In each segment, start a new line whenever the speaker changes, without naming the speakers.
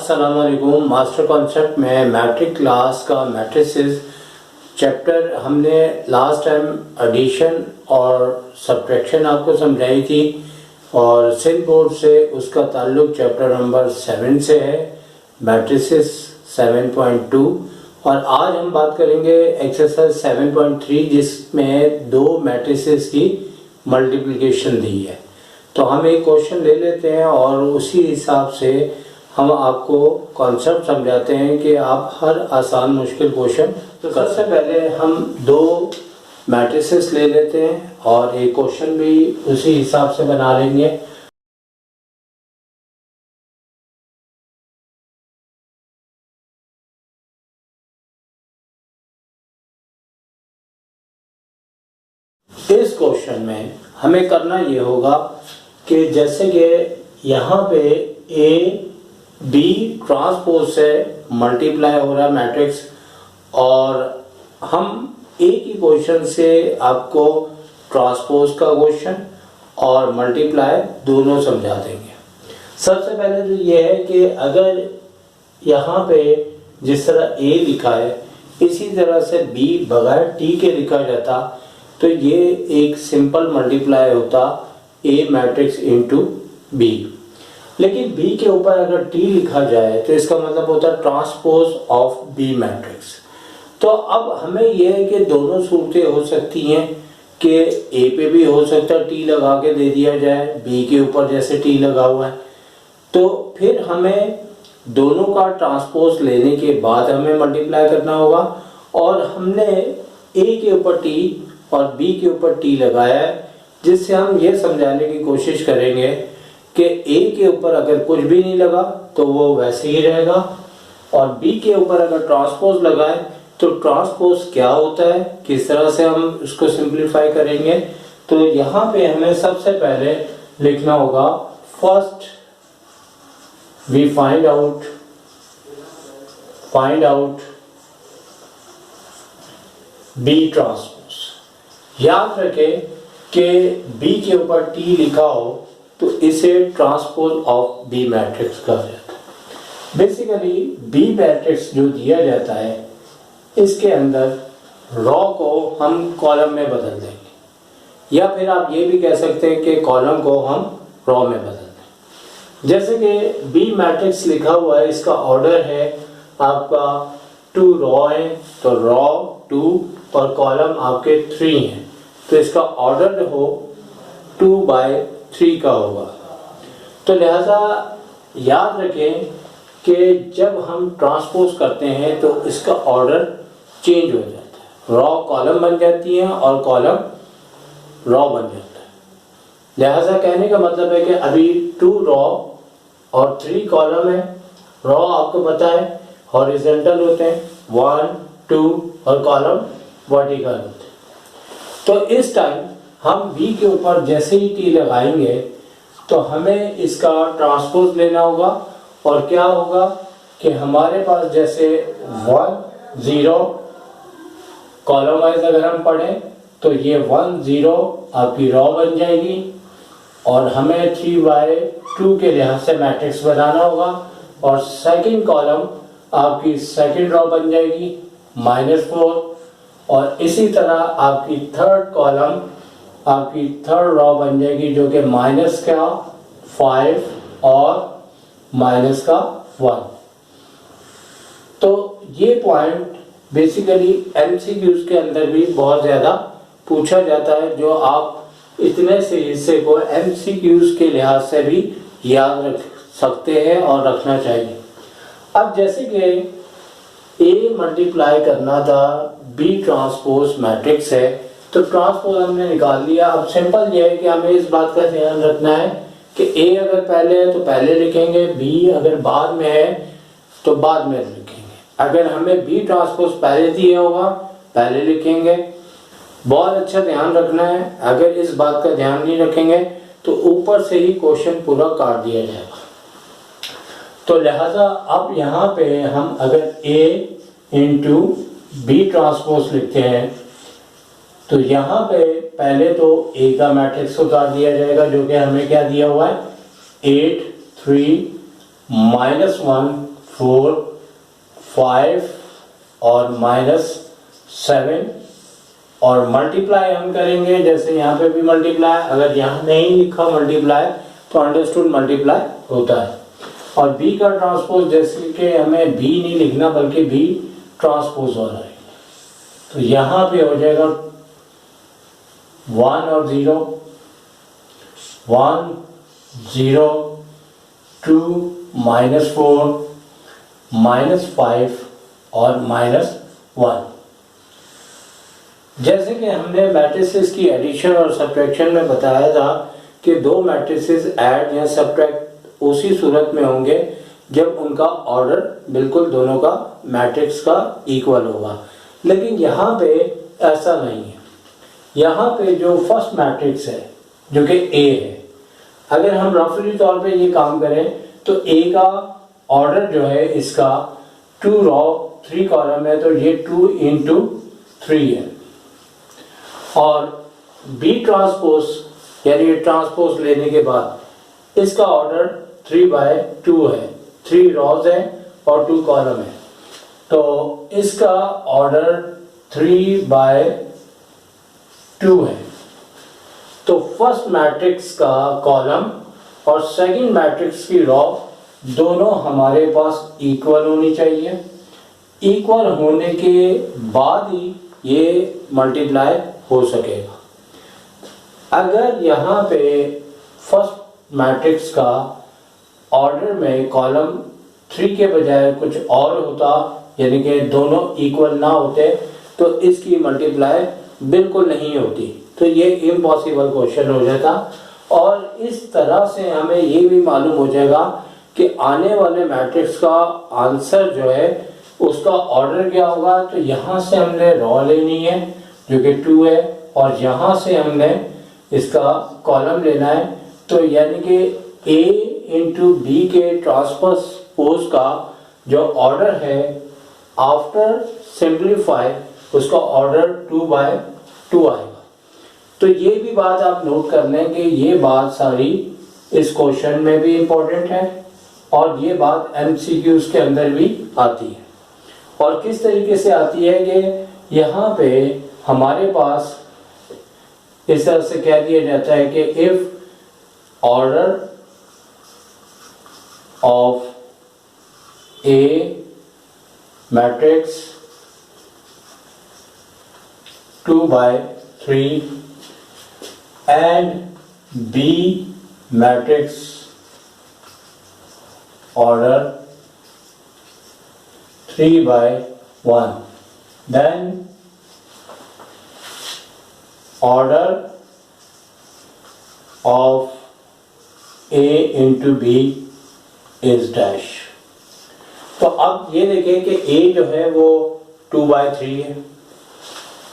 अस्सलाम वालेकुम। Master concept में मैट्रिक क्लास का मैट्रिसेस चैप्टर हमने लास्ट टाइम एडिशन और सब्ट्रैक्शन आपको समझाई थी और सिंध बोर्ड से उसका ताल्लुक चैप्टर नंबर 7 से है, मैट्रिसेस 7.2। और आज हम बात करेंगे एक्सरसाइज 7.3 जिसमें दो मैट्रिसेस की मल्टीप्लिकेशन दी है। तो हम एक क्वेश्चन ले लेते हैं और उसी हिसाब से हम आपको कॉन्सेप्ट समझाते हैं कि आप हर आसान मुश्किल क्वेश्चन तो सबसे पहले हम दो मैट्रिसेस ले लेते हैं और एक क्वेश्चन भी उसी हिसाब से बना लेंगे। इस क्वेश्चन में हमें करना ये होगा कि जैसे कि यहाँ पे ए बी ट्रांसपोज से मल्टीप्लाई हो रहा है मैट्रिक्स और हम एक ही क्वेश्चन से आपको ट्रांसपोज का क्वेश्चन और मल्टीप्लाई दोनों समझा देंगे। सबसे पहले तो ये है कि अगर यहाँ पे जिस तरह ए लिखा है इसी तरह से बी बगैर टी के लिखा जाता तो ये एक सिंपल मल्टीप्लाई होता ए मैट्रिक्स इंटू बी। लेकिन बी के ऊपर अगर टी लिखा जाए तो इसका मतलब होता है ट्रांसपोज ऑफ बी मैट्रिक्स। तो अब हमें यह है कि दोनों सूरतें हो सकती हैं कि ए पे भी हो सकता है टी लगा के दे दिया जाए, बी के ऊपर जैसे टी लगा हुआ है। तो फिर हमें दोनों का ट्रांसपोज लेने के बाद हमें मल्टीप्लाई करना होगा और हमने ए के ऊपर टी और बी के ऊपर टी लगाया है, जिससे हम ये समझाने की कोशिश करेंगे कि ए के ऊपर अगर कुछ भी नहीं लगा तो वो वैसे ही रहेगा और बी के ऊपर अगर ट्रांसपोज लगाए तो ट्रांसपोज क्या होता है, किस तरह से हम उसको सिंप्लीफाई करेंगे। तो यहाँ पे हमें सबसे पहले लिखना होगा first we find out B transpose. याद रखें कि बी के ऊपर टी लिखा हो तो इसे ट्रांसपोज ऑफ बी मैट्रिक्स कहा जाता है। बेसिकली बी मैट्रिक्स जो दिया जाता है इसके अंदर रॉ को हम कॉलम में बदल देंगे या फिर आप ये भी कह सकते हैं कि कॉलम को हम रॉ में बदल दें। जैसे कि बी मैट्रिक्स लिखा हुआ है, इसका ऑर्डर है आपका 2 रॉ है तो रॉ 2 और कॉलम आपके 3 हैं तो इसका ऑर्डर हो 2/3 का होगा। तो लिहाजा याद रखें कि जब हम ट्रांसपोज करते हैं तो इसका ऑर्डर चेंज हो जाता है, रॉ कॉलम बन जाती है और कॉलम रॉ बन जाता है। लिहाजा कहने का मतलब है कि अभी 2 रॉ और 3 कॉलम है। रॉ आपको पता है हॉरिजॉन्टल होते हैं 1 2 और कॉलम वर्टिकल होते हैं। तो इस टाइम हम बी के ऊपर जैसे ही टी लगाएंगे तो हमें इसका ट्रांसपोज लेना होगा और क्या होगा कि हमारे पास जैसे 1 0 कॉलम वाइज अगर हम पढ़ें तो ये 1 0 आपकी रॉ बन जाएगी और हमें 3/2 के लिहाज से मैट्रिक्स बनाना होगा और सेकंड कॉलम आपकी सेकंड रॉ बन जाएगी -4 और इसी तरह आपकी थर्ड कॉलम आपकी थर्ड रॉ बन जाएगी जो कि -5 और -1। तो ये पॉइंट बेसिकली एमसीक्यूज के अंदर भी बहुत ज़्यादा पूछा जाता है, जो आप इतने से हिस्से को एमसीक्यूज के लिहाज से भी याद रख सकते हैं और रखना चाहिए। अब जैसे कि ए मल्टीप्लाई करना था बी ट्रांसपोज मैट्रिक्स है तो ट्रांसपोज हमने निकाल लिया। अब सिंपल ये है कि हमें इस बात का ध्यान रखना है कि ए अगर पहले है तो पहले लिखेंगे, बी अगर बाद में है तो बाद में लिखेंगे। अगर हमें बी ट्रांसपोज पहले दिया होगा पहले लिखेंगे। बहुत अच्छा ध्यान रखना है, अगर इस बात का ध्यान नहीं रखेंगे तो ऊपर से ही क्वेश्चन पूरा काट दिया जाएगा। तो लिहाजा अब यहाँ पे हम अगर ए इंटू बी ट्रांसपोज लिखते हैं तो यहाँ पे पहले तो ए का मैट्रिक्स उतार दिया जाएगा जो कि हमें क्या दिया हुआ है 8 3 -1 4, 5 और -7 और मल्टीप्लाई हम करेंगे, जैसे यहाँ पे भी मल्टीप्लाई, अगर यहाँ नहीं लिखा मल्टीप्लाई तो अंडरस्टूड मल्टीप्लाई होता है। और बी का ट्रांसपोज, जैसे कि हमें बी नहीं लिखना बल्कि बी ट्रांसपोज हो रहा है, तो यहाँ पे हो जाएगा 1 और 0, 1 0 2 -4 -5 और -1। जैसे कि हमने मैट्रिसेस की एडिशन और सब्ट्रैक्शन में बताया था कि दो मैट्रिसेस ऐड या सब्ट्रैक्ट उसी सूरत में होंगे जब उनका ऑर्डर बिल्कुल दोनों का मैट्रिक्स का इक्वल होगा, लेकिन यहाँ पे ऐसा नहीं है। यहाँ पे जो फर्स्ट मैट्रिक्स है जो कि ए है, अगर हम रफली तौर पे ये काम करें तो ए का ऑर्डर जो है इसका 2 रो 3 कॉलम है, तो ये 2 into 3 है। और बी ट्रांसपोज यानी ट्रांसपोज लेने के बाद इसका ऑर्डर 3/2 है, 3 रोज है और 2 कॉलम है, तो इसका ऑर्डर 3/2 है। तो फर्स्ट मैट्रिक्स का कॉलम और सेकंड मैट्रिक्स की रो दोनों हमारे पास इक्वल होनी चाहिए। इक्वल होने के बाद ही ये मल्टीप्लाई हो सकेगा। अगर यहाँ पे फर्स्ट मैट्रिक्स का ऑर्डर में कॉलम 3 के बजाय कुछ और होता, यानी कि दोनों इक्वल ना होते, तो इसकी मल्टीप्लाई बिल्कुल नहीं होती, तो ये इम्पॉसिबल क्वेश्चन हो जाता। और इस तरह से हमें ये भी मालूम हो जाएगा कि आने वाले मैट्रिक्स का आंसर जो है उसका ऑर्डर क्या होगा। तो यहाँ से हमने रॉ लेनी है जो कि 2 है, और यहाँ से हमने इसका कॉलम लेना है, तो यानी कि A इंटू बी के ट्रांसपोज का जो ऑर्डर है आफ्टर सिंप्लीफाई उसका ऑर्डर 2/2 आएगा। तो ये भी बात आप नोट कर लें कि ये बात सारी इस क्वेश्चन में भी इम्पोर्टेंट है और ये बात MCQs के अंदर भी आती है। और किस तरीके से आती है कि यहाँ पे हमारे पास इस तरह से कह दिया जाता है कि if order of A matrix 2/3 and B matrix order 3/1, then order of A into B is dash। तो अब ये देखें कि A जो है वो 2/3 है,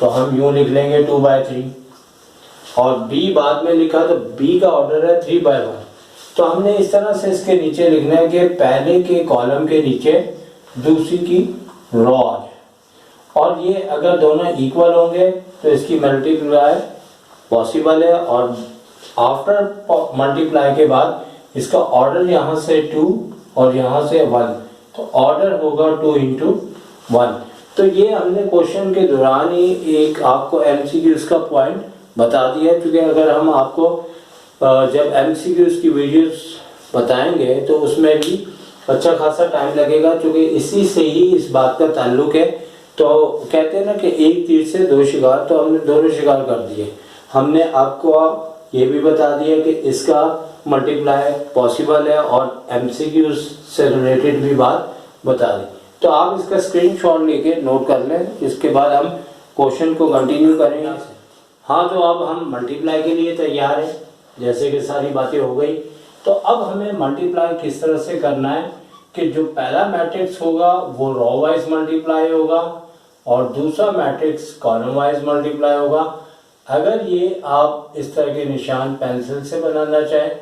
तो हम यूं लिख लेंगे 2/3, और B बाद में लिखा तो B का ऑर्डर है 3/1। तो हमने इस तरह से इसके नीचे लिखना है कि पहले के कॉलम के नीचे दूसरी की रो आ जाए, और ये अगर दोनों इक्वल होंगे तो इसकी मल्टीप्लाई पॉसिबल है, और आफ्टर मल्टीप्लाई के बाद इसका ऑर्डर यहाँ से 2 और यहाँ से 1, तो ऑर्डर होगा 2 into 1। तो ये हमने क्वेश्चन के दौरान ही एक आपको MCQs का पॉइंट बता दिया, क्योंकि अगर हम आपको जब MCQs की वीडियोस बताएंगे तो उसमें भी अच्छा खासा टाइम लगेगा, क्योंकि इसी से ही इस बात का ताल्लुक है। तो कहते हैं ना कि एक तीर से दो शिकार, तो हमने दोनों शिकार कर दिए। हमने आपको ये भी बता दिया कि इसका मल्टीप्लाई पॉसिबल है और MCQs से रिलेटेड भी बात बता दी। तो आप इसका स्क्रीनशॉट लेके नोट कर लें, इसके बाद हम क्वेश्चन को कंटिन्यू करेंगे। हाँ, तो अब हम मल्टीप्लाई के लिए तैयार हैं, जैसे कि सारी बातें हो गई। तो अब हमें मल्टीप्लाई किस तरह से करना है कि जो पहला मैट्रिक्स होगा वो रो वाइज मल्टीप्लाई होगा और दूसरा मैट्रिक्स कॉलम वाइज मल्टीप्लाई होगा। अगर ये आप इस तरह के निशान पेंसिल से बनाना चाहें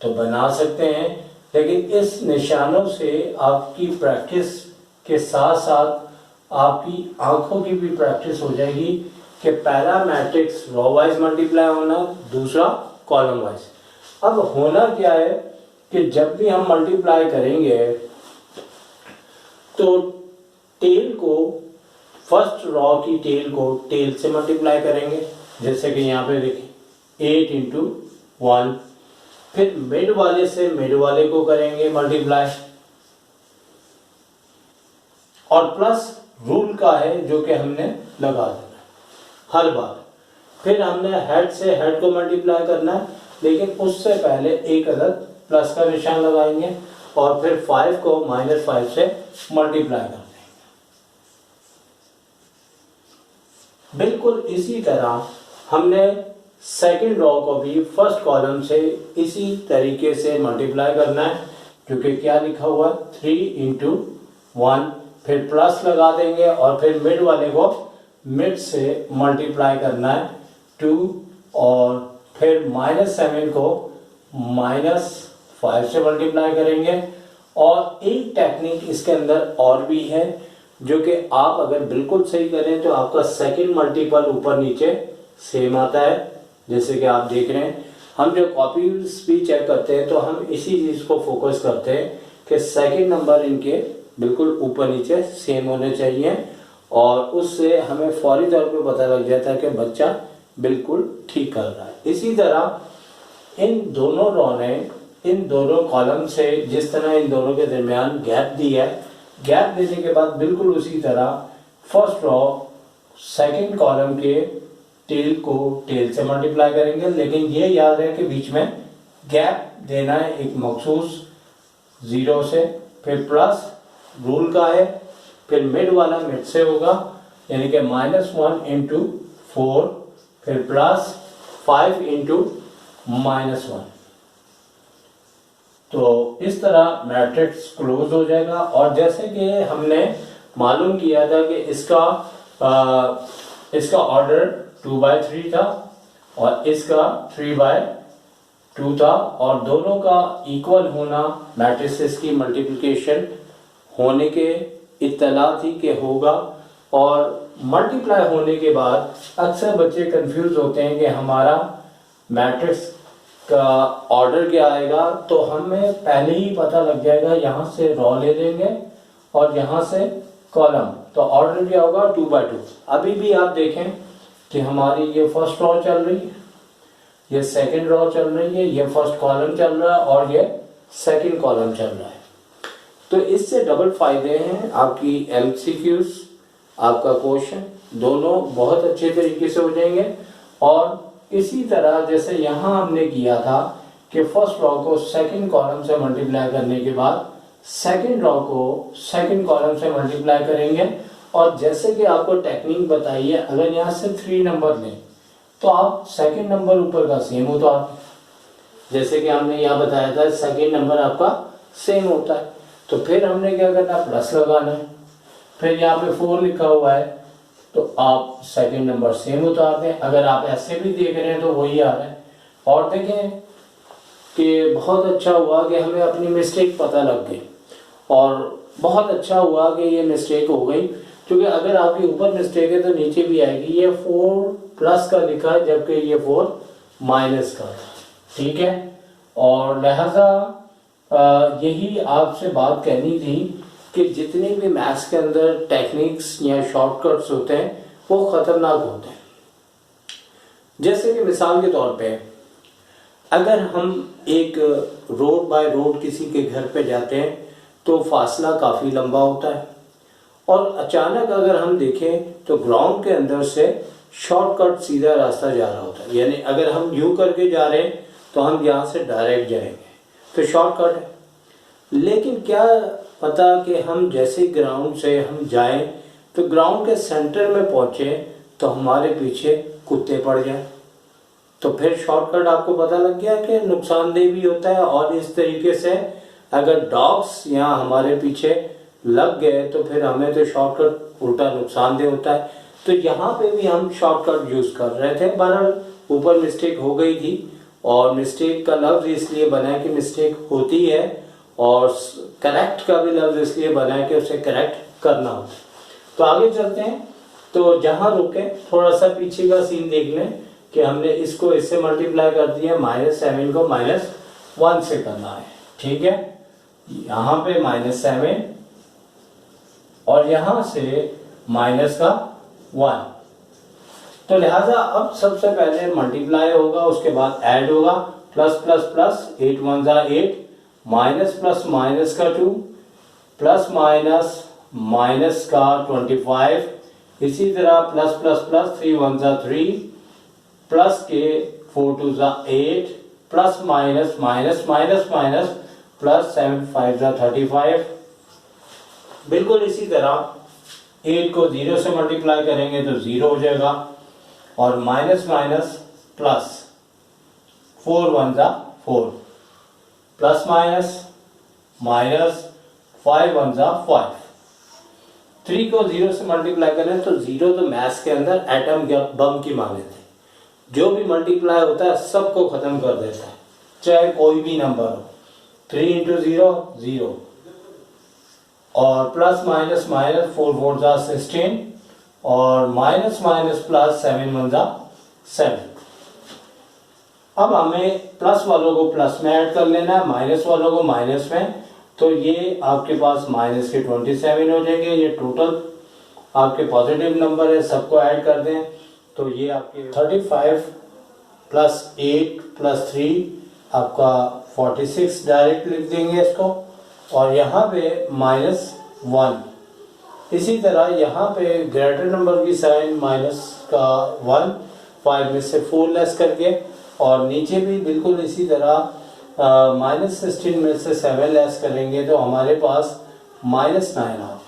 तो बना सकते हैं, लेकिन इस निशानों से आपकी प्रैक्टिस के साथ साथ आपकी आंखों की भी प्रैक्टिस हो जाएगी कि पहला मैट्रिक्स रो वाइज मल्टीप्लाई होना, दूसरा कॉलम वाइज। अब होना क्या है कि जब भी हम मल्टीप्लाई करेंगे तो टेल को, फर्स्ट रॉ की टेल को टेल से मल्टीप्लाई करेंगे, जैसे कि यहाँ पे देखिए 8 इंटू 1। फिर मिड वाले से मिड वाले को करेंगे मल्टीप्लाई, और प्लस रूल का है जो कि हमने लगा देना हर बार। फिर हमने हेड से हेड को मल्टीप्लाई करना है, लेकिन उससे पहले एक अदद प्लस का निशान लगाएंगे और फिर 5 को -5 से मल्टीप्लाई कर देंगे। बिल्कुल इसी तरह हमने सेकंड रॉ को भी फर्स्ट कॉलम से इसी तरीके से मल्टीप्लाई करना है, क्योंकि क्या लिखा हुआ है 3 इंटू 1, फिर प्लस लगा देंगे और फिर मिड वाले को मिड से मल्टीप्लाई करना है 2, और फिर -7 को -5 से मल्टीप्लाई करेंगे। और एक टेक्निक इसके अंदर और भी है, जो कि आप अगर बिल्कुल सही करें तो आपका सेकंड मल्टीपल ऊपर नीचे सेम आता है। जैसे कि आप देख रहे हैं, हम जो कॉपीज भी चेक करते हैं तो हम इसी चीज को फोकस करते हैं कि सेकंड नंबर इनके बिल्कुल ऊपर नीचे सेम होने चाहिए, और उससे हमें फौरी तौर पे पता लग जाता है कि बच्चा बिल्कुल ठीक कर रहा है। इसी तरह इन दोनों रॉ ने, इन दोनों कॉलम से जिस तरह इन दोनों के दरमियान गैप दिया है, गैप देने के बाद बिल्कुल उसी तरह फर्स्ट रॉ सेकंड कॉलम के टेल को टेल से मल्टीप्लाई करेंगे, लेकिन ये याद है कि बीच में गैप देना है एक मखसूस 0 से, फिर प्लस रूल का है, फिर मिड वाला मिड से होगा, यानी कि -1 इंटू 4, फिर प्लस 5 इंटू -1। तो इस तरह मैट्रिक्स क्लोज हो जाएगा। और जैसे कि हमने मालूम किया था कि इसका ऑर्डर 2/3 था और इसका 3/2 था, और दोनों का इक्वल होना मैट्रिसेस की मल्टीप्लिकेशन होने के इत्तला थी कि होगा। और मल्टीप्लाई होने के बाद अक्सर बच्चे कंफ्यूज होते हैं कि हमारा मैट्रिक्स का ऑर्डर क्या आएगा, तो हमें पहले ही पता लग जाएगा, यहाँ से रॉ ले लेंगे और यहाँ से कॉलम, तो ऑर्डर क्या होगा 2/2। अभी भी आप देखें कि हमारी ये फर्स्ट रॉ चल रही है, ये सेकंड रॉ चल रही है, ये फर्स्ट कॉलम चल रहा है और ये सेकंड कॉलम चल रहा है। तो इससे डबल फायदे हैं, आपकी एमसीक्यूज, आपका क्वेश्चन दोनों बहुत अच्छे तरीके से हो जाएंगे। और इसी तरह जैसे यहाँ हमने किया था कि फर्स्ट रॉ को सेकंड कॉलम से मल्टीप्लाई करने के बाद सेकंड रॉ को सेकंड कॉलम से मल्टीप्लाई करेंगे, और जैसे कि आपको टेक्निक बताई है, अगर यहाँ से 3 नंबर लें तो आप सेकंड नंबर ऊपर का सेम होता है, जैसे कि हमने यहाँ बताया था सेकंड नंबर आपका सेम होता है। तो फिर हमने क्या करना, प्लस लगाना है, फिर यहाँ पे 4 लिखा हुआ है तो आप सेकंड नंबर सेम उतार दें। अगर आप ऐसे भी देख रहे हैं तो वही आ रहा है। और देखें कि बहुत अच्छा हुआ कि हमें अपनी मिस्टेक पता लग गई, और बहुत अच्छा हुआ कि ये मिस्टेक हो गई, क्योंकि अगर आपके ऊपर मिस्टेक है तो नीचे भी आएगी। ये 4 प्लस का लिखा है जबकि ये 4 माइनस का, ठीक है। और लिहाजा यही आपसे बात कहनी थी कि जितने भी मैथ्स के अंदर टेक्निक्स या शॉर्टकट्स होते हैं वो खतरनाक होते हैं। जैसे कि मिसाल के तौर पे अगर हम एक रोड बाय रोड किसी के घर पे जाते हैं तो फासला काफ़ी लंबा होता है, और अचानक अगर हम देखें तो ग्राउंड के अंदर से शॉर्टकट सीधा रास्ता जा रहा होता है, यानी अगर हम यूं करके जा रहे हैं तो हम यहाँ से डायरेक्ट जाएंगे तो शॉर्टकट है। लेकिन क्या पता कि हम जैसे ग्राउंड से हम जाएं तो ग्राउंड के सेंटर में पहुँचे तो हमारे पीछे कुत्ते पड़ जाए, तो फिर शॉर्टकट आपको पता लग गया कि नुकसानदेह भी होता है। और इस तरीके से अगर डॉग्स यहाँ हमारे पीछे लग गए तो फिर हमें तो शॉर्टकट उल्टा नुकसानदेह होता है। तो यहाँ पे भी हम शॉर्टकट यूज़ कर रहे थे। बहरहाल ऊपर मिस्टेक हो गई थी, और मिस्टेक का लफ्ज़ इसलिए बना है कि मिस्टेक होती है, और करेक्ट का भी लफ्ज़ इसलिए बना है कि उसे करेक्ट करना होता है। तो आगे चलते हैं। तो जहाँ रुके थोड़ा सा पीछे का सीन देख लें कि हमने इसको इससे मल्टीप्लाई कर दिया, -7 को -1 से करना है, ठीक है। यहाँ पे -7 और यहाँ से माइनस का 1। तो लिहाजा अब सबसे पहले मल्टीप्लाई होगा, उसके बाद ऐड होगा, प्लस प्लस प्लस 8 1 जा 8, माइनस प्लस माइनस का 2, प्लस माइनस माइनस का 25, इसी तरह प्लस प्लस प्लस 3 1 जा 3, प्लस के 4 2 जा 8, plus minus minus minus minus plus 7 5 जा 35। बिल्कुल इसी तरह 8 को 0 से मल्टीप्लाई करेंगे तो 0 हो जाएगा, और माइनस माइनस प्लस 4 1 जा 4, प्लस माइनस माइनस 5 1 जा 5। 3 को 0 से मल्टीप्लाई करें तो 0 तो मैथ्स के अंदर एटम बम की माने थे, जो भी मल्टीप्लाई होता है सबको खत्म कर देता है, चाहे कोई भी नंबर हो। 3 इंटू 0 0, और प्लस माइनस माइनस 4 4 जा 16, और माइनस माइनस प्लस 7 1 जा 7। अब हमें प्लस वालों को प्लस में ऐड कर लेना है, माइनस वालों को माइनस में, तो ये आपके पास माइनस के 27 हो जाएंगे। ये टोटल आपके पॉजिटिव नंबर है, सबको ऐड कर दें तो ये आपके 35 प्लस 8 प्लस 3 आपका 46 डायरेक्ट लिख देंगे इसको, और यहाँ पे माइनस 1। इसी तरह यहाँ पे ग्रेटर नंबर की साइन माइनस का 1, 5 में से 4 लेस करके, और नीचे भी बिल्कुल इसी तरह माइनस 16 में से 7 लेस करेंगे तो हमारे पास माइनस 9 आ जाए।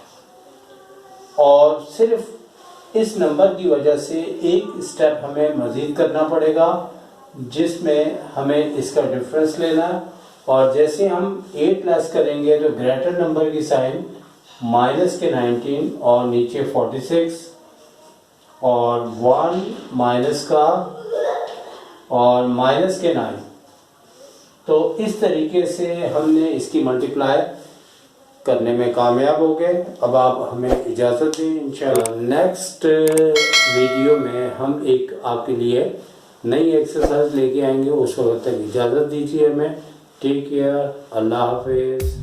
और सिर्फ इस नंबर की वजह से एक स्टेप हमें मज़ीद करना पड़ेगा, जिसमें हमें इसका डिफरेंस लेना है, और जैसे हम 8 लेस करेंगे तो ग्रेटर नंबर की साइन माइनस के 19 और नीचे 46, और 1 माइनस का और माइनस के 9। तो इस तरीके से हमने इसकी मल्टीप्लाई करने में कामयाब हो गए। अब आप हमें इजाज़त दें, इंशाअल्लाह नेक्स्ट वीडियो में हम एक आपके लिए नई एक्सरसाइज लेके आएंगे। उस वक्त तक इजाज़त दीजिए हमें। टेक केयर, अल्लाह हाफिज़।